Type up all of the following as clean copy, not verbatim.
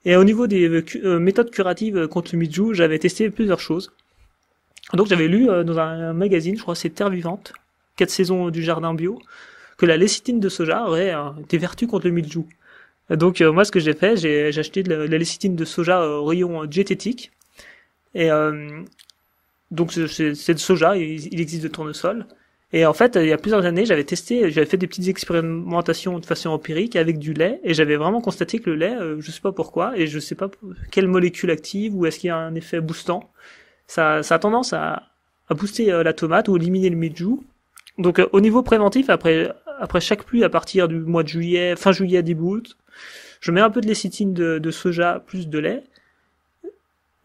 Et au niveau des méthodes curatives contre le mildiou, j'avais testé plusieurs choses. Donc j'avais lu dans un magazine, je crois que c'est Terre Vivante, 4 saisons du jardin bio, que la lécithine de soja aurait des vertus contre le mildiou. Donc moi ce que j'ai fait, j'ai acheté de la lécithine de soja au rayon diététique. Et donc c'est de soja, il existe de tournesol. Et en fait, il y a plusieurs années, j'avais fait des petites expérimentations de façon empirique avec du lait, et j'avais vraiment constaté que le lait, je sais pas pourquoi, et je sais pas quelle molécule active, ou est-ce qu'il y a un effet boostant, ça a tendance à booster la tomate ou éliminer le mildiou. Donc au niveau préventif, après chaque pluie à partir du mois de juillet, fin juillet, début août, je mets un peu de lécithine de soja plus de lait.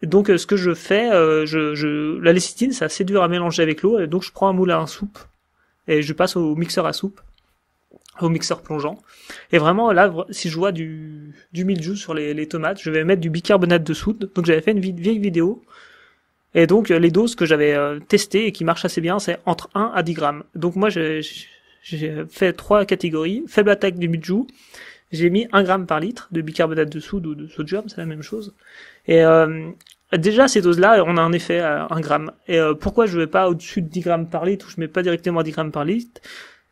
Et donc ce que je fais, la lécithine c'est assez dur à mélanger avec l'eau, et donc je prends un moule à soupe et je passe au mixeur à soupe, au mixeur plongeant. Et vraiment là, si je vois du mildiou sur les tomates, je vais mettre du bicarbonate de soude. Donc j'avais fait une vieille vidéo. Et donc les doses que j'avais testées et qui marchent assez bien, c'est entre 1 à 10 grammes. Donc moi j'ai fait 3 catégories. Faible attaque du mildiou, j'ai mis 1 gramme par litre de bicarbonate de soude ou de sodium, c'est la même chose. Et déjà ces doses-là, on a un effet à 1 gramme. Et pourquoi je vais pas au-dessus de 10 grammes par litre, ou je mets pas directement à 10 grammes par litre,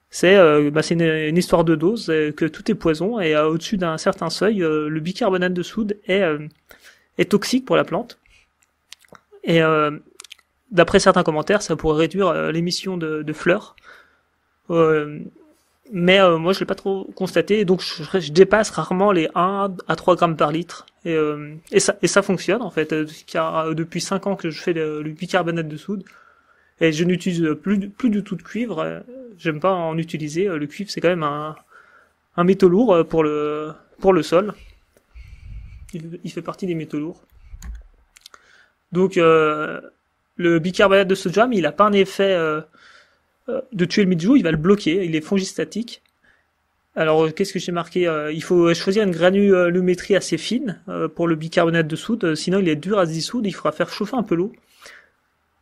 c'est une histoire de dose, que tout est poison, et au-dessus d'un certain seuil, le bicarbonate de soude est toxique pour la plante. Et d'après certains commentaires, ça pourrait réduire l'émission de fleurs. Mais moi, je l'ai pas trop constaté, donc je dépasse rarement les 1 à 3 grammes par litre. Et ça fonctionne, en fait, car depuis 5 ans que je fais le bicarbonate de soude, et je n'utilise plus du tout de cuivre. J'aime pas en utiliser. Le cuivre, c'est quand même un métaux lourd pour le sol. Il fait partie des métaux lourds. Donc le bicarbonate de sodium, il a pas un effet de tuer le mildiou, il va le bloquer, il est fongistatique. Alors qu'est-ce que j'ai marqué, il faut choisir une granulométrie assez fine pour le bicarbonate de soude, sinon il est dur à se dissoudre, il faudra faire chauffer un peu l'eau.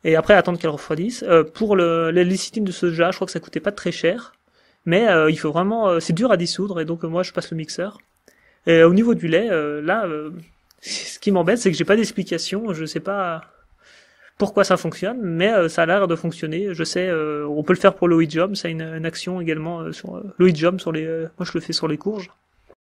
Et après attendre qu'elle refroidisse. Pour la lécithine de soja, je crois que ça coûtait pas très cher, mais il faut vraiment, c'est dur à dissoudre, et donc moi je passe le mixeur. Et au niveau du lait, là, ce qui m'embête, c'est que j'ai pas d'explication, je sais pas pourquoi ça fonctionne, mais ça a l'air de fonctionner. Je sais, on peut le faire pour l'oïdium, ça a une action également sur l'oïdium, moi je le fais sur les courges.